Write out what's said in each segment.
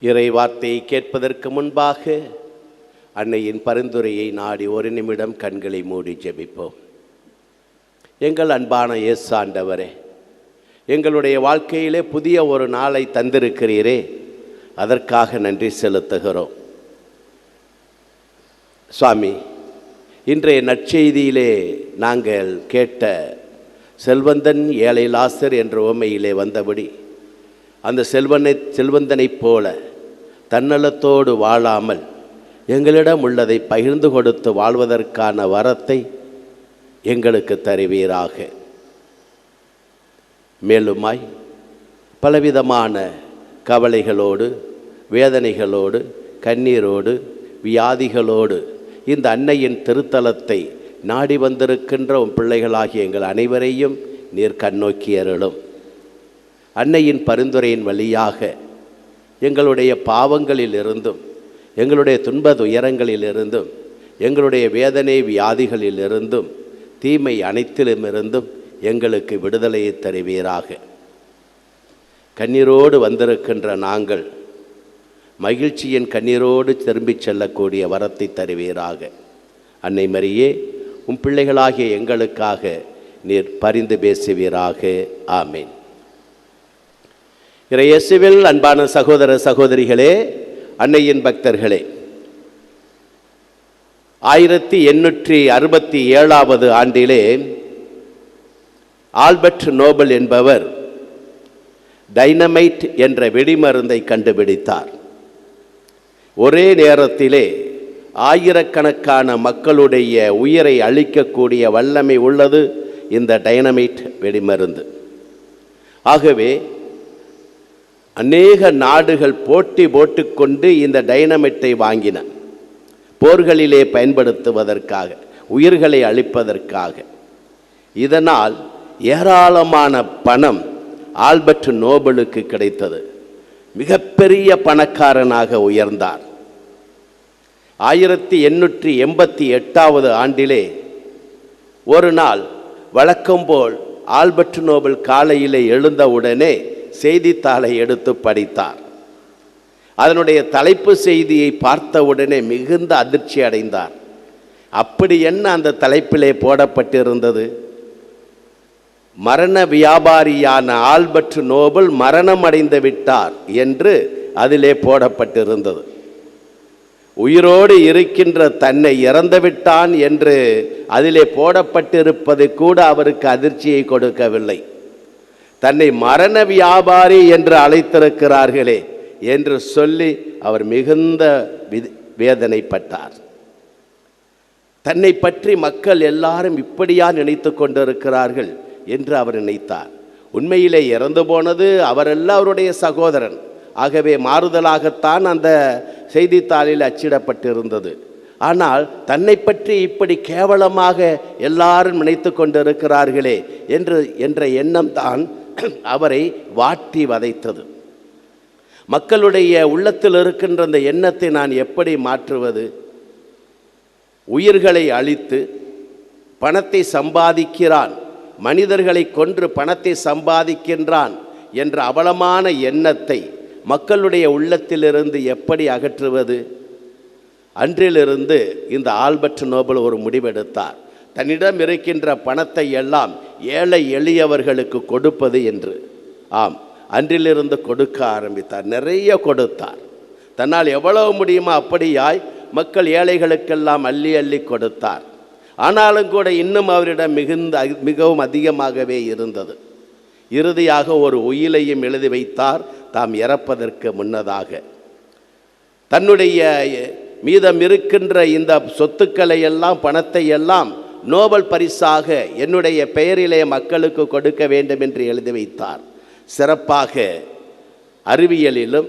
இறை வார்த்தையை கேட்பதற்கு முன்பாக அன்னையின் பரிந்துரையை நாடி ஒரு நிமிடம் கண்களை மூடி ஜெபிப்போம். எங்கள் அன்பான இயேசு ஆண்டவரே, எங்களுடைய வாழ்க்கையிலே புதிய ஒரு நாளை தந்திருக்கிறீரே, அதற்காக நன்றி செலுத்துகிறோம். சுவாமி, இன்றைய நற்செய்தியிலே நாங்கள் கேட்ட செல்வந்தன் ஏழை லாசர் என்ற உவமையிலே வந்தபடி அந்த செல்வந்தனைப் போல தன்னலத்தோடு வாழாமல் எங்களிடம் உள்ளதை பகிர்ந்து கொடுத்து வாழ்வதற்கான வரத்தை எங்களுக்கு தருவீராக. மேலுமாய் பலவிதமான கவலைகளோடு, வேதனைகளோடு, கண்ணீரோடு, வியாதிகளோடு இந்த அன்னையின் திருத்தலத்தை நாடி வந்திருக்கின்ற உன் பிள்ளைகளாகிய எங்கள் அனைவரையும் நீர் கண்ணோக்கி அருளும். அன்னையின் பரிந்துரையின் வழியாக எங்களுடைய பாவங்களிலிருந்தும், எங்களுடைய துன்ப துயரங்களிலிருந்தும், எங்களுடைய வேதனை வியாதிகளிலிருந்தும், தீமை அனைத்திலுமிருந்தும் எங்களுக்கு விடுதலையை தருவீராக. கண்ணீரோடு வந்திருக்கின்ற நாங்கள் மகிழ்ச்சியின் கண்ணீரோடு திரும்பிச் செல்லக்கூடிய வரத்தை தருவீராக. அன்னை மரியே, உம் பிள்ளைகளாகிய எங்களுக்காக நீர் பரிந்து பேசுவீராக. ஆமேன். இயேசுவில் அன்பான சகோதர சகோதரிகளே, அன்னையின் பக்தர்களே, 1867 ஆண்டிலே ஆல்பர்ட் நோபல் என்பவர் டைனமைட் என்ற வெடிமருந்தை கண்டுபிடித்தார். ஒரே நேரத்திலே ஆயிரக்கணக்கான மக்களுடைய உயிரை அழிக்கக்கூடிய வல்லமை உள்ளது இந்த டைனமைட் வெடிமருந்து. ஆகவே அநேக நாடுகள் போட்டி போட்டுக்கொண்டு இந்த டைனமைட்டை வாங்கின, போர்களிலே பயன்படுத்துவதற்காக, உயிர்களை அழிப்பதற்காக. இதனால் ஏராளமான பணம் ஆல்பர்ட் நோபலுக்கு கிடைத்தது. மிகப்பெரிய பணக்காரனாக உயர்ந்தார். 1888 ஆண்டிலே ஒரு நாள் வழக்கம்போல் ஆல்பர்ட் நோபல் காலையிலே எழுந்தவுடனே செய்தித்தாளை எடுத்து படித்தார். அதனுடைய தலைப்பு செய்தியை பார்த்தவுடனே மிகுந்த அதிர்ச்சி அடைந்தார். அப்படி என்ன அந்த தலைப்பிலே போடப்பட்டிருந்தது? மரண வியாபாரியான ஆல்பர்ட் நோபல் மரணம் அடைந்து விட்டார் என்று அதிலே போடப்பட்டிருந்தது. உயிரோடு இருக்கின்ற தன்னை இறந்துவிட்டான் என்று அதிலே போடப்பட்டிருப்பது கூட அவருக்கு அதிர்ச்சியை கொடுக்கவில்லை. தன்னை மரண வியாபாரி என்று அழைத்திருக்கிறார்களே என்று சொல்லி அவர் மிகுந்த வேதனைப்பட்டார். தன்னை பற்றி மக்கள் எல்லாரும் இப்படியா நினைத்து கொண்டிருக்கிறார்கள் என்று அவர் நினைத்தார். உண்மையிலே இறந்து போனது அவரல்ல, அவருடைய சகோதரன். ஆகவே மாறுதலாகத்தான் அந்த செய்தித்தாளில் அச்சிடப்பட்டிருந்தது. ஆனால் தன்னை பற்றி இப்படி கேவலமாக எல்லாரும் நினைத்து கொண்டிருக்கிறார்களே என்ற எண்ணம் தான் அவரை வாட்டி வதைத்தது. மக்களுடைய உள்ளத்தில் இருக்கின்ற அந்த எண்ணத்தை நான் எப்படி மாற்றுவது? உயிர்களை அழித்து பணத்தை சம்பாதிக்கிறான், மனிதர்களை கொன்று பணத்தை சம்பாதிக்கின்றான் என்ற அவலமான எண்ணத்தை மக்களுடைய உள்ளத்திலிருந்து எப்படி அகற்றுவது? அன்றிலிருந்து இந்த ஆல்பர்ட் நோபல் ஒரு முடிவெடுத்தார். தன்னிடம் இருக்கின்ற பணத்தை எல்லாம் ஏழை எளியவர்களுக்கு கொடுப்பது என்று. ஆம், அன்றிலிருந்து கொடுக்க ஆரம்பித்தார். நிறைய கொடுத்தார். தன்னால் எவ்வளவு முடியுமோ அப்படியாய் மக்கள் ஏழைகளுக்கெல்லாம் அள்ளி அள்ளி கொடுத்தார். ஆனாலும் கூட இன்னும் அவரிடம் மிகவும் அதிகமாகவே இருந்தது. இறுதியாக ஒரு உயிலையும் எழுதி வைத்தார். தாம் இறப்பதற்கு முன்னதாக தன்னுடைய மீதம் இருக்கின்ற இந்த சொத்துக்களை எல்லாம், பணத்தை எல்லாம் நோபல் பரிசாக என்னுடைய பெயரிலே மக்களுக்கு கொடுக்க வேண்டும் என்று எழுதி வைத்தார். சிறப்பாக அறிவியலிலும்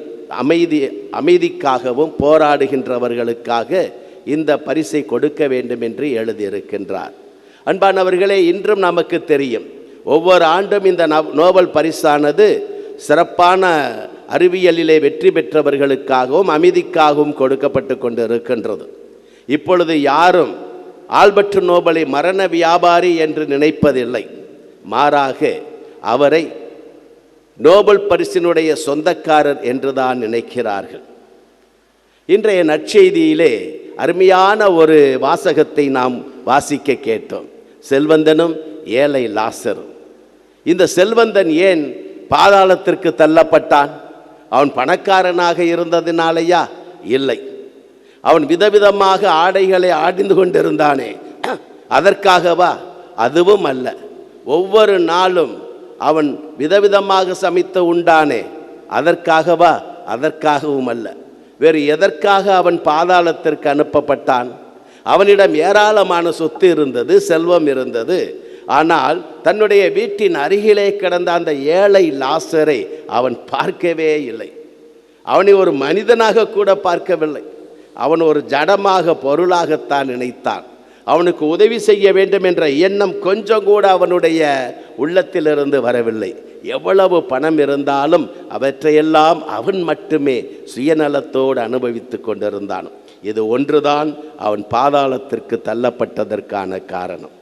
அமைதிக்காகவும் போராடுகின்றவர்களுக்காக இந்த பரிசை கொடுக்க வேண்டும் என்று எழுதியிருக்கின்றார். அன்பானவர்களே, இன்றும் நமக்கு தெரியும், ஒவ்வொரு ஆண்டும் இந்த நோபல் பரிசானது சிறப்பான அறிவியலிலே வெற்றி பெற்றவர்களுக்காகவும் அமைதிக்காகவும் கொடுக்கப்பட்டு கொண்டு இருக்கின்றது. இப்பொழுது யாரும் ஆல்பர்ட் நோபலை மரண வியாபாரி என்று நினைப்பதில்லை. மாறாக அவரை நோபல் பரிசினுடைய சொந்தக்காரர் என்றுதான் நினைக்கிறார்கள். இன்றைய நற்செய்தியிலே அருமையான ஒரு வாசகத்தை நாம் வாசிக்க கேட்டோம். செல்வந்தனும் ஏழை லாசரும். இந்த செல்வந்தன் ஏன் பாதாளத்திற்கு தள்ளப்பட்டான்? அவன் பணக்காரனாக இருந்ததினாலேயா? இல்லை. அவன் விதவிதமாக ஆடைகளை ஆடிந்து கொண்டிருந்தானே, அதற்காகவா? அதுவும் அல்ல. ஒவ்வொரு நாளும் அவன் விதவிதமாக சமைத்து உண்டானே, அதற்காகவா? அதற்காகவும் அல்ல. வேறு எதற்காக அவன் பாதாளத்திற்கு அனுப்பப்பட்டான்? அவனிடம் ஏராளமான சொத்து இருந்தது, செல்வம் இருந்தது. ஆனால் தன்னுடைய வீட்டின் அருகிலே கிடந்த அந்த ஏழை லாசரை அவன் பார்க்கவே இல்லை. அவனை ஒரு மனிதனாக கூட பார்க்கவில்லை. அவன் ஒரு ஜடமாக, பொருளாகத்தான் நினைத்தான். அவனுக்கு உதவி செய்ய வேண்டும் என்ற எண்ணம் கொஞ்சம் கூட அவனுடைய உள்ளத்திலிருந்து வரவில்லை. எவ்வளவு பணம் இருந்தாலும் அவற்றையெல்லாம் அவன் மட்டுமே சுயநலத்தோடு அனுபவித்து கொண்டிருந்தான். இது ஒன்றுதான் அவன் பாதாளத்திற்கு தள்ளப்பட்டதற்கான காரணம்.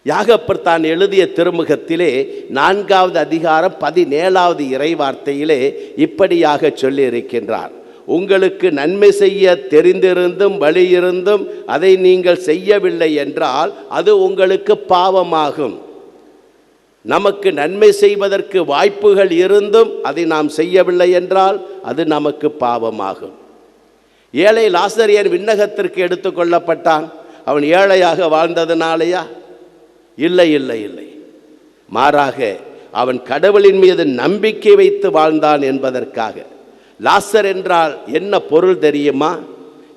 யாகப்பர் தான் எழுதிய திருமுகத்திலே 4வது அதிகாரம் 17வது இறைவார்த்தையிலே இப்படியாக சொல்லி இருக்கின்றார்: உங்களுக்கு நன்மை செய்ய தெரிந்திருந்தும் வழியிருந்தும் அதை நீங்கள் செய்யவில்லை என்றால் அது உங்களுக்கு பாவமாகும். நமக்கு நன்மை செய்வதற்கு வாய்ப்புகள் இருந்தும் அதை நாம் செய்யவில்லை என்றால் அது நமக்கு பாவமாகும். ஏழை லாசரியன் விண்ணகத்திற்கு எடுத்துக்கொள்ளப்பட்டான். அவன் ஏழையாக வாழ்ந்ததுனாலையா? இல்லை இல்லை இல்லை. மாறாக அவன் கடவுளின் மீது நம்பிக்கை வைத்து வாழ்ந்தான் என்பதற்காக. லாசர் என்றால் என்ன பொருள் தெரியுமா?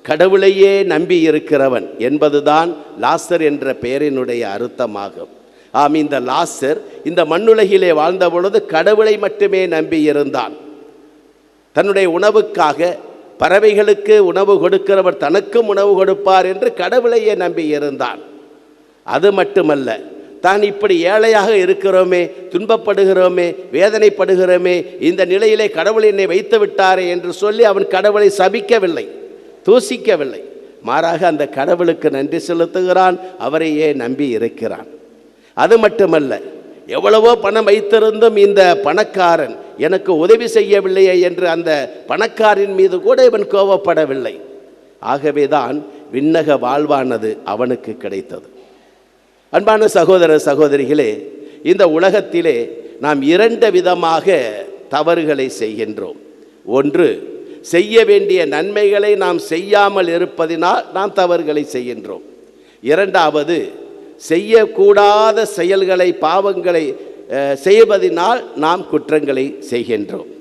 கடவுளையே நம்பி இருக்கிறவன் என்பதுதான் லாசர் என்ற பெயரினுடைய அர்த்தமாகும். ஆம், இந்த லாசர் இந்த மண்ணுலகிலே வாழ்ந்த பொழுது கடவுளை மட்டுமே நம்பி இருந்தான். தன்னுடைய உணவுக்காக பறவைகளுக்கு உணவு கொடுக்கிறவர் தனக்கும் உணவு கொடுப்பார் என்று கடவுளையே நம்பி இருந்தான். அது மட்டுமல்ல, தான் இப்படி ஏழையாக இருக்கிறோமே, துன்பப்படுகிறோமே, வேதனைப்படுகிறோமே, இந்த நிலையிலே கடவுள் என்னை வைத்து விட்டாரே என்று சொல்லி அவன் கடவுளை சபிக்கவில்லை, தூசிக்கவில்லை. மாறாக அந்த கடவுளுக்கு நன்றி செலுத்துகிறான், அவரையே நம்பி இருக்கிறான். அது மட்டுமல்ல, எவ்வளவோ பணம் வைத்திருந்தும் இந்த பணக்காரன் எனக்கு உதவி செய்யவில்லையே என்று அந்த பணக்காரின் மீது கூட இவன் கோபப்படவில்லை. ஆகவேதான் விண்ணக வாழ்வானது அவனுக்கு கிடைத்தது. அன்பான சகோதர சகோதரிகளே, இந்த உலகத்திலே நாம் 2 விதமாக தவறுகளை செய்கின்றோம். ஒன்று, செய்ய வேண்டிய நன்மைகளை நாம் செய்யாமல் இருப்பதினால் நாம் தவறுகளை செய்கின்றோம். இரண்டாவது, செய்யக்கூடாத செயல்களை, பாவங்களை செய்வதனால் நாம் குற்றங்களை செய்கின்றோம்.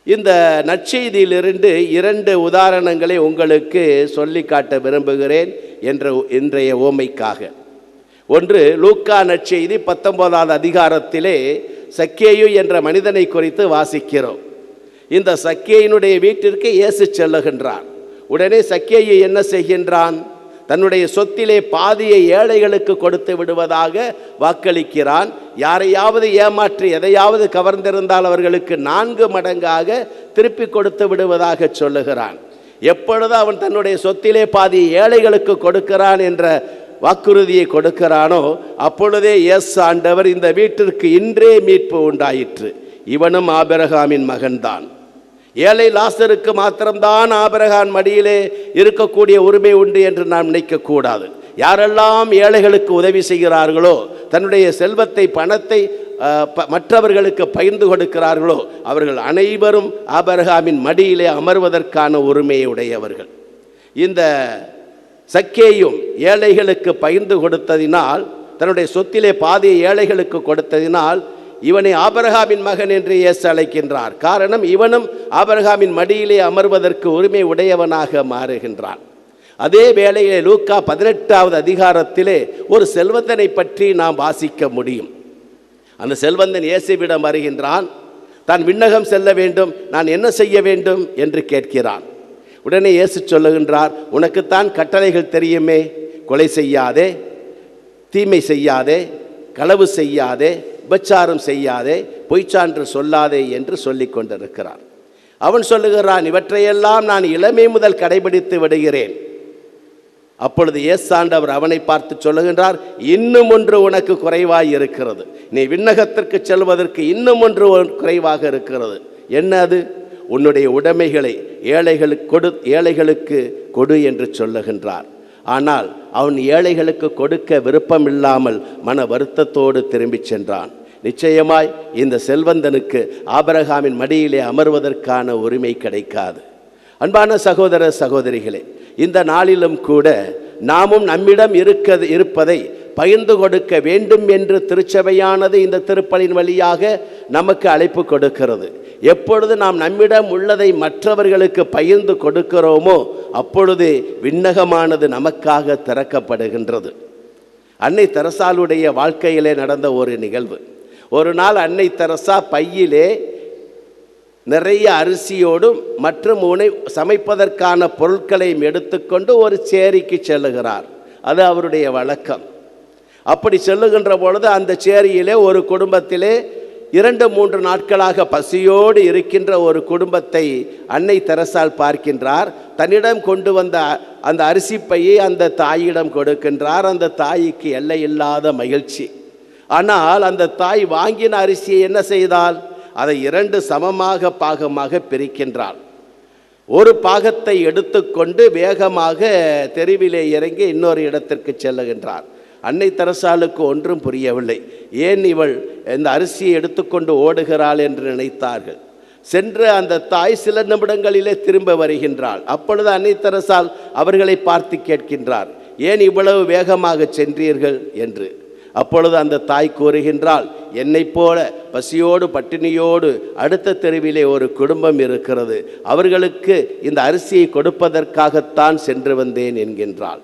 இந்த நற்செய்தியிலிருந்து 2 உதாரணங்களை உங்களுக்கு சொல்லி காட்ட விரும்புகிறேன் இன்றைய ஓமைக்காக. ஒன்று, லூக்கா நற்செய்தி 19வது அதிகாரத்திலே சக்கேயு என்ற மனிதனை குறித்து வாசிக்கிறோம். இந்த சக்கேயினுடைய வீட்டிற்கு இயேசு செல்லுகின்றார். உடனே சக்கேயு என்ன செய்கின்றான்? தன்னுடைய சொத்திலே பாதியை ஏழைகளுக்கு கொடுத்து விடுவதாக வாக்களிக்கிறான். யாரையாவது ஏமாற்றி எதையாவது கவர்ந்திருந்தால் அவர்களுக்கு 4 மடங்காக திருப்பி கொடுத்து விடுவதாக சொல்லுகிறான். எப்பொழுது அவன் தன்னுடைய சொத்திலே பாதி ஏழைகளுக்கு கொடுக்கிறான் என்ற வாக்குறுதியை கொடுக்கிறானோ அப்பொழுதே இயேசு ஆண்டவர், இந்த வீட்டிற்கு இன்றே மீட்பு உண்டாயிற்று, இவனும் ஆபிரகாமின் மகன்தான். ஏழை லாசருக்கு மாத்திரம்தான் ஆபிரகாம் மடியிலே இருக்கக்கூடிய உரிமை உண்டு என்று நாம் நினைக்கக்கூடாது. யாரெல்லாம் ஏழைகளுக்கு உதவி செய்கிறார்களோ, தன்னுடைய செல்வத்தை, பணத்தை மற்றவர்களுக்கு பகிர்ந்து கொடுக்கிறார்களோ, அவர்கள் அனைவரும் ஆபிரகாமின் மடியிலே அமர்வதற்கான உரிமையை உடையவர்கள். இந்த சக்கேயும் ஏழைகளுக்கு பகிர்ந்து கொடுத்ததினால், தன்னுடைய சொத்திலே பாதியை ஏழைகளுக்கு கொடுத்ததினால் இவனை ஆபிரகாமின் மகன் என்று இயேசு அழைக்கின்றார். காரணம், இவனும் ஆபிரகாமின் மடியிலே அமர்வதற்கு உரிமை உடையவனாக மாறுகின்றான். அதே வேளையிலே லூக்கா 18வது அதிகாரத்திலே ஒரு செல்வந்தனை பற்றி நாம் வாசிக்க முடியும். அந்த செல்வந்தன் இயேசுவிடம் வருகின்றான். தான் விண்ணகம் செல்ல வேண்டும், நான் என்ன செய்ய வேண்டும் என்று கேட்கிறான். உடனே இயேசு சொல்லுகின்றார், உனக்குத்தான் கட்டளைகள் தெரியுமே, கொலை செய்யாதே, தீமை செய்யாதே, களவு செய்யாதே, விபச்சாரம் செய்யாதே, பொய்ச்சான்று சொல்லாதே என்று சொல்லி கொண்டிருக்கிறார். அவன் சொல்லுகிறான், இவற்றையெல்லாம் நான் இளமை முதல் கடைபிடித்து விடுகிறேன். அப்பொழுது இயேசாண்டவர் அவனை பார்த்து சொல்லுகின்றார், இன்னும் ஒன்று உனக்கு குறைவாய் இருக்கிறது. நீ விண்ணகத்திற்கு செல்வதற்கு இன்னும் ஒன்று குறைவாக இருக்கிறது. என்ன அது? உன்னுடைய உடைமைகளை ஏழைகளுக்கு கொடு என்று சொல்லுகின்றார். ஆனால் அவன் ஏழைகளுக்கு கொடுக்க விருப்பம் இல்லாமல் மன வருத்தத்தோடு திரும்பி சென்றான். நிச்சயமாய் இந்த செல்வந்தனுக்கு ஆபிரகாமின் மடியிலே அமர்வதற்கான உரிமை கிடைக்காது. அன்பான சகோதர சகோதரிகளே, இந்த நாளிலும் கூட நாமும் நம்மிடம் இருப்பதை பகிர்ந்து கொடுக்க வேண்டும் என்று திருச்சபையானது இந்த திருப்பலின் வழியாக நமக்கு அழைப்பு கொடுக்கிறது. எப்பொழுது நாம் நம்மிடம் உள்ளதை மற்றவர்களுக்கு பகிர்ந்து கொடுக்கிறோமோ அப்பொழுது விண்ணகமானது நமக்காக திறக்கப்படுகின்றது. அன்னை தெரசாளுடைய வாழ்க்கையிலே நடந்த ஒரு நிகழ்வு. ஒரு நாள் அன்னை தெரசா பையிலே நிறைய அரிசியோடும் மற்றும் சமைப்பதற்கான பொருட்களையும் எடுத்துக்கொண்டு ஒரு சேரிக்கு செல்லுகிறார். அது அவருடைய வழக்கம். அப்படி செல்லுகின்ற பொழுது அந்த சேரியிலே ஒரு குடும்பத்திலே 2-3 நாட்களாக பசியோடு இருக்கின்ற ஒரு குடும்பத்தை அன்னை தெரசாள் பார்க்கின்றார். தன்னிடம் கொண்டு வந்த அந்த அரிசி பையை அந்த தாயிடம் கொடுக்கின்றார். அந்த தாய்க்கு எல்லையில்லாத மகிழ்ச்சி. ஆனால் அந்த தாய் வாங்கின அரிசியை என்ன செய்தால், அதை 2 சமமாக பாகமாக பிரிக்கின்றாள். ஒரு பாகத்தை எடுத்துக்கொண்டு வேகமாக தெருவிலே இறங்கி இன்னொரு இடத்திற்கு செல்லுகின்றார். அன்னை தெரசாளுக்கு ஒன்றும் புரியவில்லை. ஏன் இவள் இந்த அரிசியை எடுத்துக்கொண்டு ஓடுகிறாள் என்று நினைத்தார்கள். சென்று அந்த தாய் சில நிமிடங்களிலே திரும்ப வருகின்றாள். அப்பொழுது அன்னை தெரசாள் அவர்களை பார்த்து கேட்கின்றார், ஏன் இவ்வளவு வேகமாக சென்றீர்கள் என்று. அப்பொழுது அந்த தாய் கூறுகின்றாள், என்னைப் போல பசியோடு பட்டினியோடு அடுத்த தெருவிலே ஒரு குடும்பம் இருக்கிறது, அவர்களுக்கு இந்த அரிசியை கொடுப்பதற்காகத்தான் சென்று வந்தேன் என்கின்றாள்.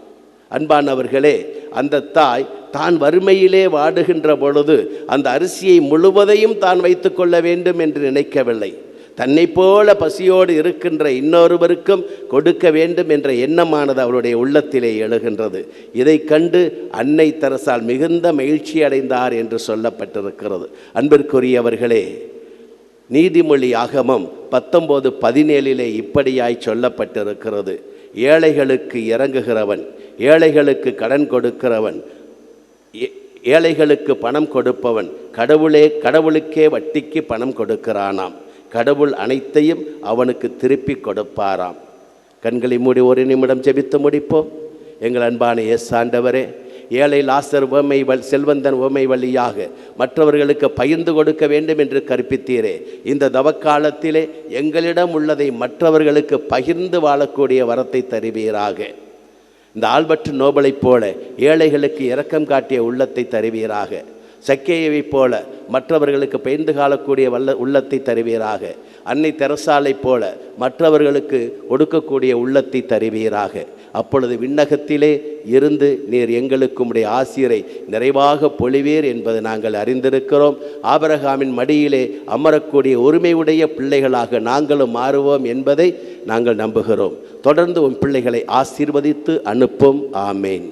அன்பானவர்களே, அந்த தாய் தான் வறுமையிலே வாடுகின்ற பொழுது அந்த அரிசியை முழுவதையும் தான் வைத்து கொள்ள வேண்டும் என்று நினைக்கவில்லை. தன்னை போல பசியோடு இருக்கின்ற இன்னொருவருக்கும் கொடுக்க வேண்டும் என்ற எண்ணமானது அவருடைய உள்ளத்திலே எழுகின்றது. இதை கண்டு அன்னை தெரசாள் மிகுந்த மகிழ்ச்சி அடைந்தார் என்று சொல்லப்பட்டிருக்கிறது. அன்பிற்குரியவர்களே, நீதிமொழி ஆகமம் 19:17 இப்படியாய் சொல்லப்பட்டிருக்கிறது, ஏழைகளுக்கு இறங்குகிறவன், ஏழைகளுக்கு கடன் கொடுக்கிறவன், ஏழைகளுக்கு பணம் கொடுப்பவன் கடவுளுக்கே வட்டிக்கு பணம் கொடுக்கிறானாம், கடவுள் அனைத்தையும் அவனுக்கு திருப்பி கொடுப்பாராம். கண்களை மூடி ஒரு நிமிடம் ஜெபித்து முடிப்போம். எங்கள் அன்பான இயேசுவே, ஏழை லாசர் செல்வந்தன் உவமை வழியாக மற்றவர்களுக்கு பகிர்ந்து கொடுக்க வேண்டும் என்று கற்பித்தீரே. இந்த தவக்காலத்திலே எங்களிடம் உள்ளதை மற்றவர்களுக்கு பகிர்ந்து வாழக்கூடிய வரத்தை தருவீராக. இந்த ஆல்பர்ட் நோபலைப் போல ஏழைகளுக்கு இரக்கம் காட்டிய உள்ளத்தை தருவீராக. சக்கேயவைப் போல மற்றவர்களுக்கு பெயர்ந்து காலக்கூடிய உள்ளத்தை தருவீராக. அன்னை தெரசாலைப் போல மற்றவர்களுக்கு கொடுக்கக்கூடிய உள்ளத்தை தருவீராக. அப்பொழுது விண்ணகத்திலே இருந்து நீர் எங்களுக்கு உம்முடைய ஆசீரை நிறைவாக பொழிவீர் என்பது நாங்கள் அறிந்திருக்கிறோம். ஆபிரகாமின் மடியிலே அமரக்கூடிய உரிமையுடைய பிள்ளைகளாக நாங்களும் மாறுவோம் என்பதை நாங்கள் நம்புகிறோம். தொடர்ந்து உன் பிள்ளைகளை ஆசீர்வதித்து அனுப்பும். ஆமேன்.